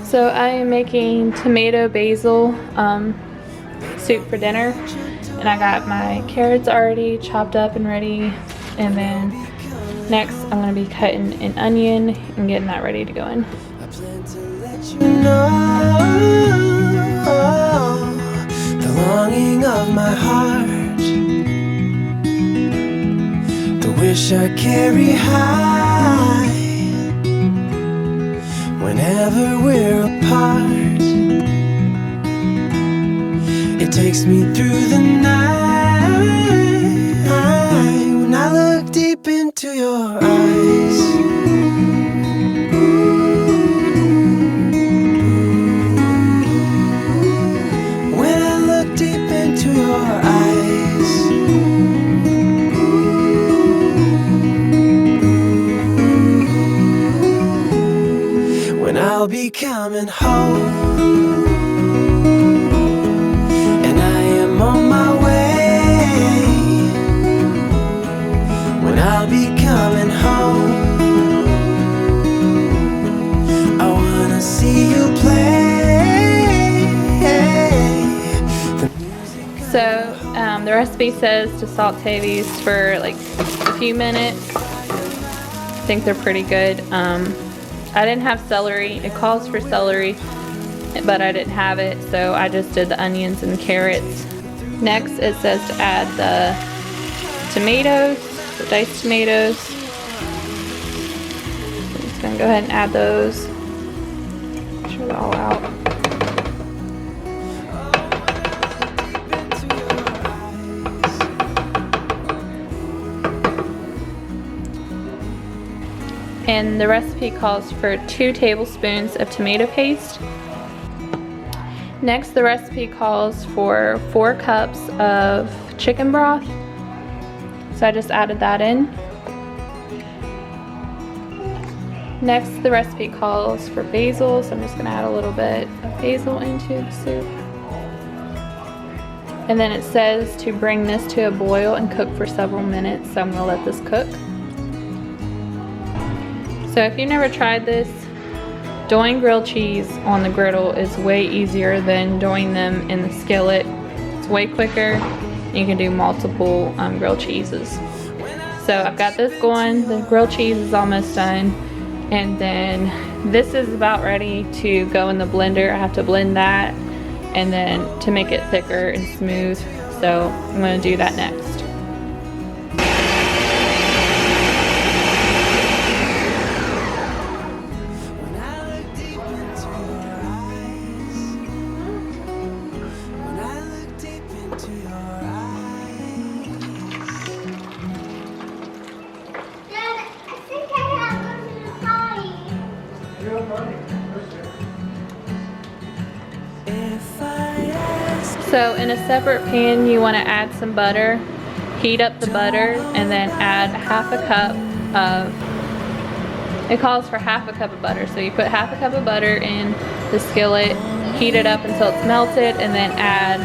So I am making tomato basil soup for dinner, and I got my carrots already chopped up and ready, and then next I'm going to be cutting an onion and getting that ready to go in. I plan to let you know the longing of my heart, the wish I carry high whenever we're apart. It takes me through the night when I look deep into your eyes. When I look deep into your eyes. When I'll be coming home, and I am on my way. When I'll be coming home, I wanna see you play the music. So the recipe says to saute these for like a few minutes. I think they're pretty good. I didn't have celery. It calls for celery, but I didn't have it, so I just did the onions and the carrots. Next, it says to add the tomatoes, the diced tomatoes. I'm just gonna go ahead and add those. Make sure they're all out. And the recipe calls for 2 tablespoons of tomato paste. Next, the recipe calls for 4 cups of chicken broth. So I just added that in. Next, the recipe calls for basil, so I'm just gonna add a little bit of basil into the soup. And then it says to bring this to a boil and cook for several minutes, so I'm gonna let this cook. So if you've never tried this, doing grilled cheese on the griddle is way easier than doing them in the skillet. It's way quicker. You can do multiple grilled cheeses. So I've got this going, the grilled cheese is almost done, and then this is about ready to go in the blender. I have to blend that and then to make it thicker and smooth. So I'm going to do that next. So in a separate pan, you want to add some butter, heat up the butter, and then add half a cup of, it calls for half a cup of butter. So you put half a cup of butter in the skillet, heat it up until it's melted, and then add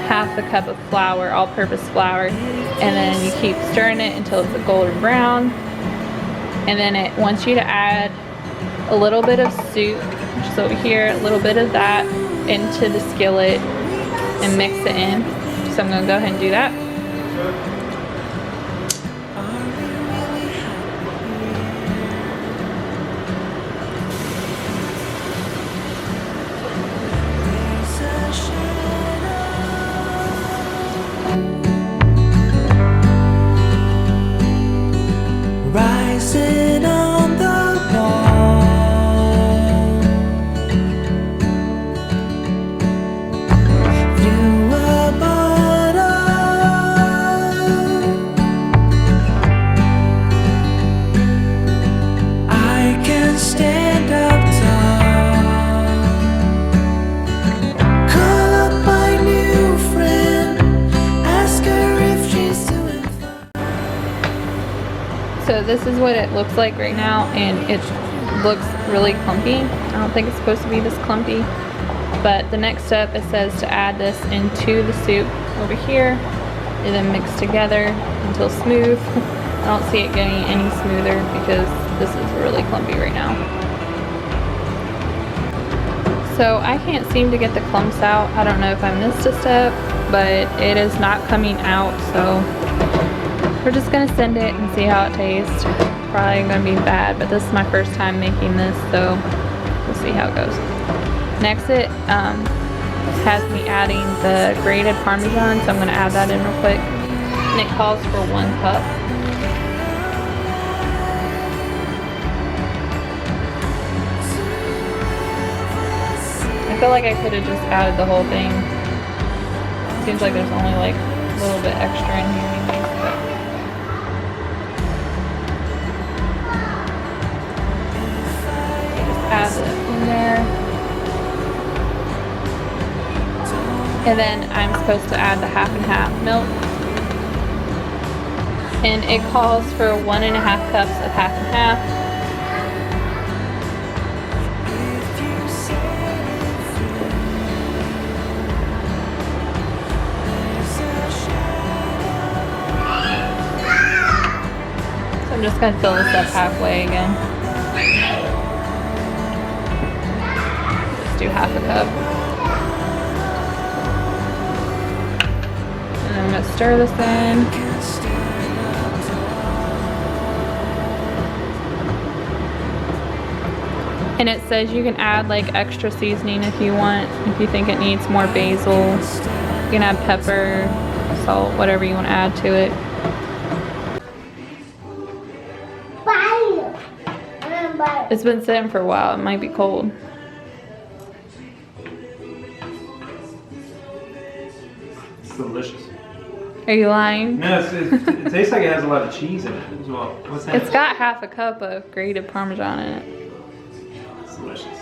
half a cup of flour, all-purpose flour, and then you keep stirring it until it's a golden brown. And then it wants you to add a little bit of soup, which is over here, a little bit of that into the skillet and mix it in. So I'm going to go ahead and do that. Rising on the wall, through a bottle, I can stand up tall. Call up my new friend, ask her if she's doing fine. So this is what it looks like right now, and it looks really clumpy. I don't think it's supposed to be this clumpy. But the next step, it says to add this into the soup over here and then mix together until smooth. I don't see it getting any smoother because this is really clumpy right now. So I can't seem to get the clumps out. I don't know if I missed a step, but it is not coming out, so we're just gonna send it and see how it tastes. Probably gonna be bad, but this is my first time making this, so we'll see how it goes. Next it has me adding the grated Parmesan, so I'm gonna add that in real quick. And it calls for 1 cup. I feel like I could have just added the whole thing. Seems like there's only like a little bit extra in here maybe. Just add it in there. And then I'm supposed to add the 50/50 milk. And it calls for 1.5 cups of 50/50. I'm just gonna fill this up halfway again. Just do 1/2 cup. And I'm gonna stir this in. And it says you can add like extra seasoning if you want, if you think it needs more basil. You can add pepper, salt, whatever you want to add to it. It's been sitting for a while. It might be cold. It's delicious. Are you lying? No, it tastes like it has a lot of cheese in it as well. What's that? It's got 1/2 cup of grated Parmesan in it. It's delicious.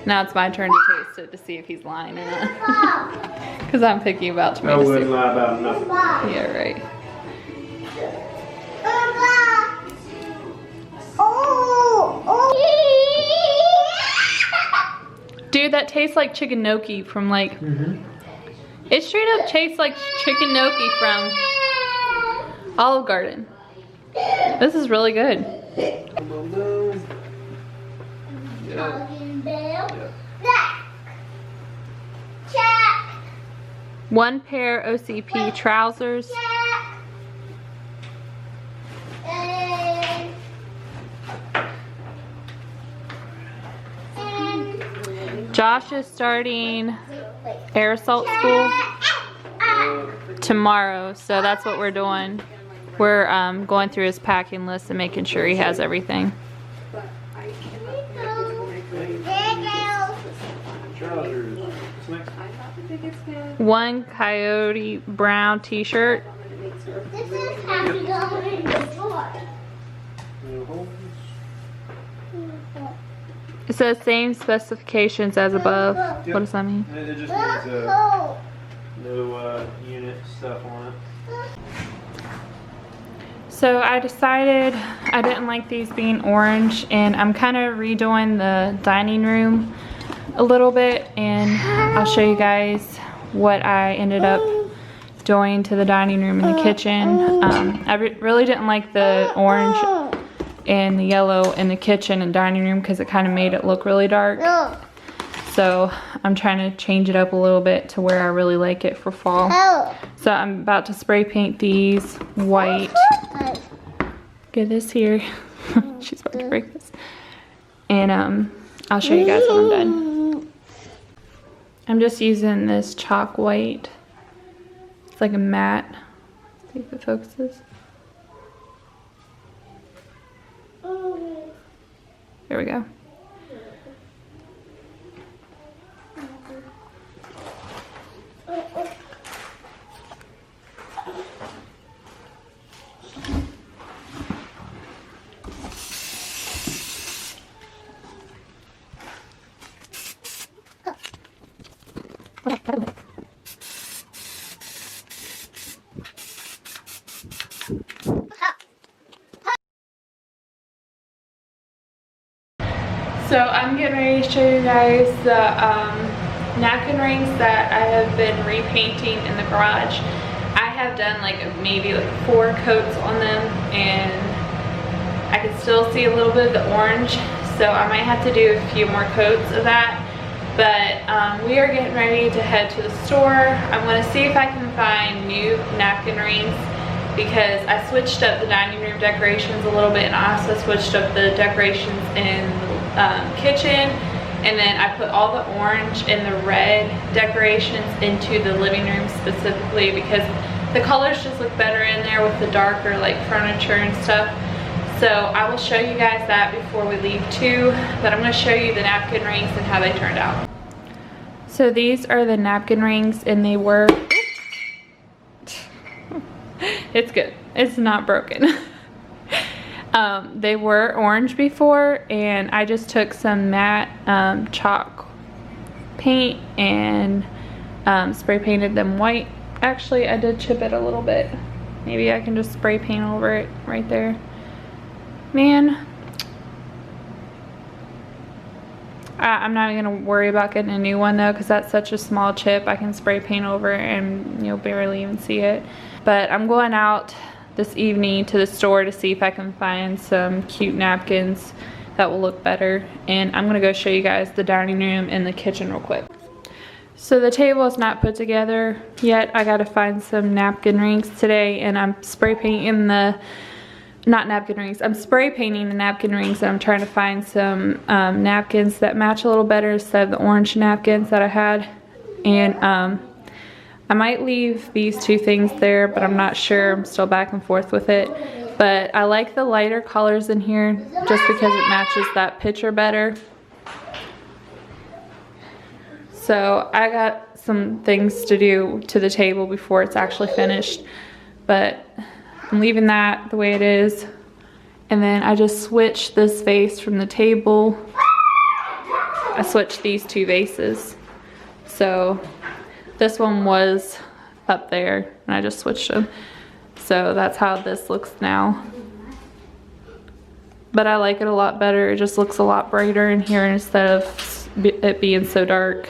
Now it's my turn to taste it to see if he's lying or not. Because I'm picky about I tomato wouldn't soup. lie about nothing. Yeah, right. Dude, that tastes like chicken gnocchi from like... It straight up tastes like chicken gnocchi from Olive Garden. This is really good. One pair OCP trousers. Josh is starting air assault school tomorrow, so that's what we're doing. We're going through his packing list and making sure he has everything. One Coyote brown t-shirt. This is how to go in the store. It says same specifications as above. What does that mean? It just needs no unit stuff on it. So I decided I didn't like these being orange, and I'm kind of redoing the dining room a little bit, and I'll show you guys what I ended up doing to the dining room and the kitchen. I really didn't like the orange and the yellow in the kitchen and dining room because it kind of made it look really dark. So I'm trying to change it up a little bit to where I really like it for fall. So I'm about to spray paint these white. Get this here. She's about to break this. And I'll show you guys when I'm done. I'm just using this chalk white. It's like a matte. See if it focuses. There we go. So I'm getting ready to show you guys the napkin rings that I have been repainting in the garage. I have done like maybe like 4 coats on them, and I can still see a little bit of the orange so I might have to do a few more coats of that. But we are getting ready to head to the store. I'm going to see if I can find new napkin rings, because I switched up the dining room decorations a little bit, and I also switched up the decorations in the kitchen. And then I put all the orange and the red decorations into the living room specifically, because the colors just look better in there with the darker like furniture and stuff. So I will show you guys that before we leave too, but I'm going to show you the napkin rings and how they turned out. So these are the napkin rings, and they were, it's good, it's not broken. They were orange before, and I just took some matte chalk paint and spray painted them white. Actually, I did chip it a little bit. Maybe I can just spray paint over it right there. Man, I'm not even gonna worry about getting a new one though, because that's such a small chip. I can spray paint over it and you'll barely even see it. But I'm going out this evening to the store to see if I can find some cute napkins that will look better. And I'm gonna go show you guys the dining room and the kitchen real quick. So the table is not put together yet. I gotta find some napkin rings today, and I'm spray painting the, not napkin rings, I'm spray painting the napkin rings, and I'm trying to find some napkins that match a little better instead of the orange napkins that I had. And I might leave these two things there, but I'm not sure. I'm still back and forth with it. But I like the lighter colors in here just because it matches that picture better. So I got some things to do to the table before it's actually finished. But I'm leaving that the way it is. And then I just switched this vase from the table. I switched these two vases. So this one was up there, and I just switched them. So that's how this looks now. But I like it a lot better. It just looks a lot brighter in here instead of it being so dark.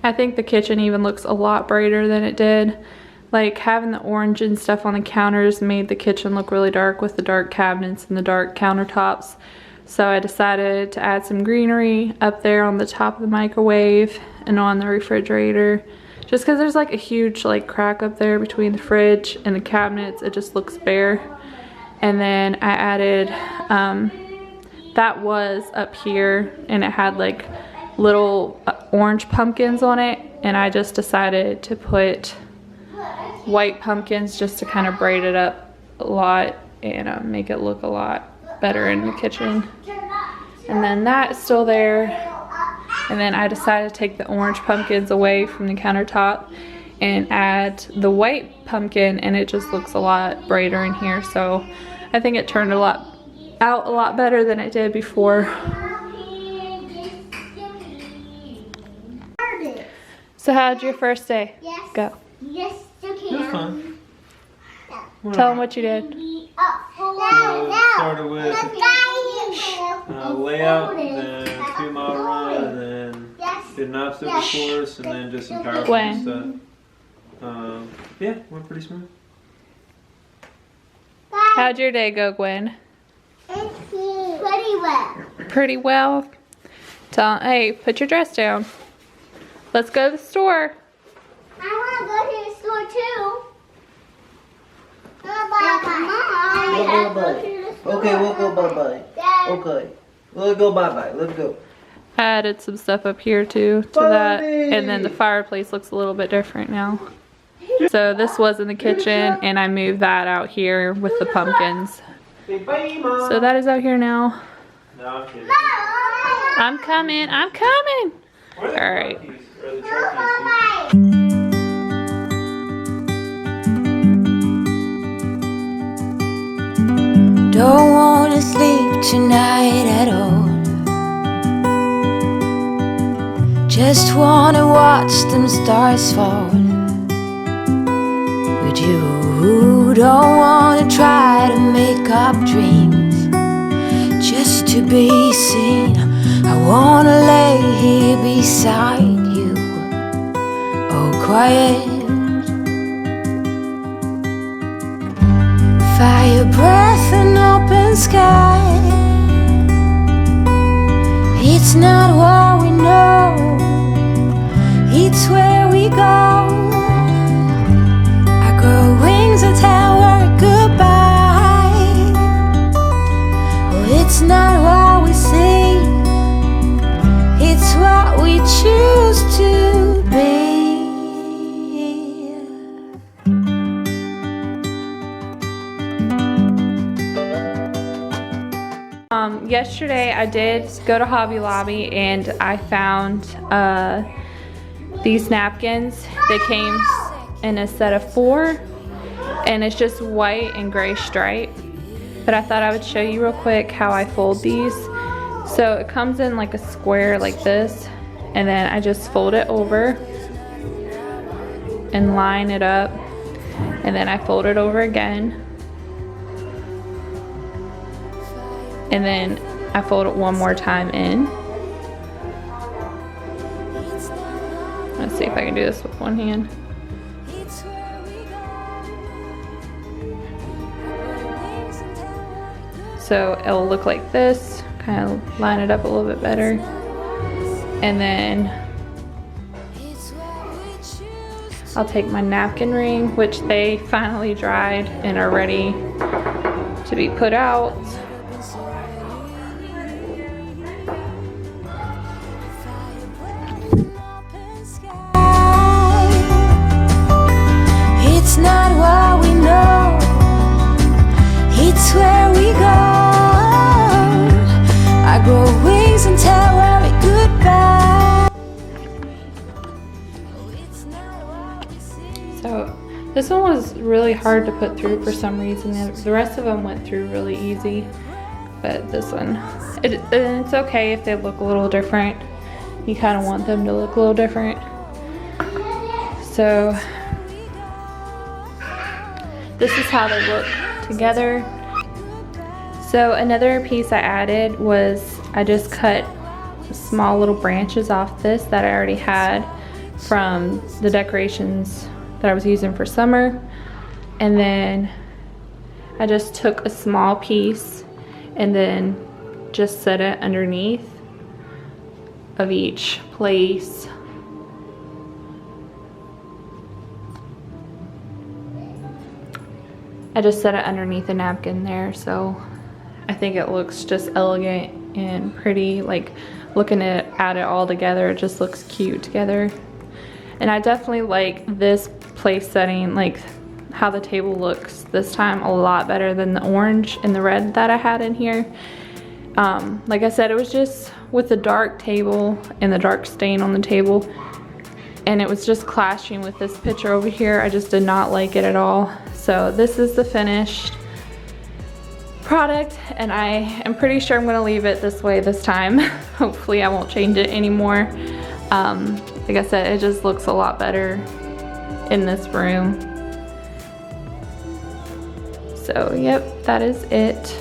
I think the kitchen even looks a lot brighter than it did. Like having the orange and stuff on the counters made the kitchen look really dark with the dark cabinets and the dark countertops. So I decided to add some greenery up there on the top of the microwave and on the refrigerator. Just because there's like a huge like crack up there between the fridge and the cabinets, it just looks bare. And then I added, that was up here, and it had like little orange pumpkins on it, and I just decided to put white pumpkins just to kind of brighten it up a lot and make it look a lot better in the kitchen. And then that's still there. And then I decided to take the orange pumpkins away from the countertop and add the white pumpkin, and it just looks a lot brighter in here. So I think it turned out a lot better than it did before. So how'd your first day go? Yes, you can. It was fun. Tell them what you did. Started with layout, then 2 mile run, and then did an obstacle course, and then just some powerlifting stuff. Yeah, went pretty smooth. How'd your day go, Gwen? Pretty well. Pretty well. Hey, put your dress down. Let's go to the store. I want to go to the store too. Bye-bye. Okay, we'll go bye-bye. Okay. We'll go bye-bye. Let's go. I added some stuff up here too to that, and then the fireplace looks a little bit different now. So this was in the kitchen, and I moved that out here with the pumpkins. So that is out here now. No, I'm kidding. I'm coming. I'm coming. All right. Don't wanna sleep tonight at all. Just wanna watch them stars fall. With you, don't wanna try to make up dreams just to be seen. I wanna lay here beside you, all quiet. Fire a breath, an open sky. It's not what we know, it's where we go. I grow wings and tell her goodbye. Oh, it's not what we see, it's what we choose to be. Yesterday I did go to Hobby Lobby and I found these napkins. They came in a set of 4 and it's just white and gray stripe. But I thought I would show you real quick how I fold these. So it comes in like a square like this, and then I just fold it over and line it up, and then I fold it over again, and then I fold it one more time in. Let's see if I can do this with one hand. So it'll look like this, kind of line it up a little bit better. And then I'll take my napkin ring, which they finally dried and are ready to be put out. It's not what we know, it's where we go. I grow wings and tell her goodbye. So this one was really hard to put through for some reason. The rest of them went through really easy, but this one, it's okay if they look a little different. You kind of want them to look a little different. So this is how they look together. So another piece I added was I just cut small little branches off this that I already had from the decorations that I was using for summer. And then I just took a small piece and then just set it underneath of each place. I just set it underneath the napkin there, so I think it looks just elegant and pretty. Like looking at it all together, it just looks cute together. And I definitely like this place setting, like how the table looks this time, a lot better than the orange and the red that I had in here. Like I said, it was just with the dark table and the dark stain on the table, and it was just clashing with this picture over here. I just did not like it at all. So this is the finished product, and I am pretty sure I'm gonna leave it this way this time. Hopefully I won't change it anymore. Like I said, it just looks a lot better in this room. So yep, that is it.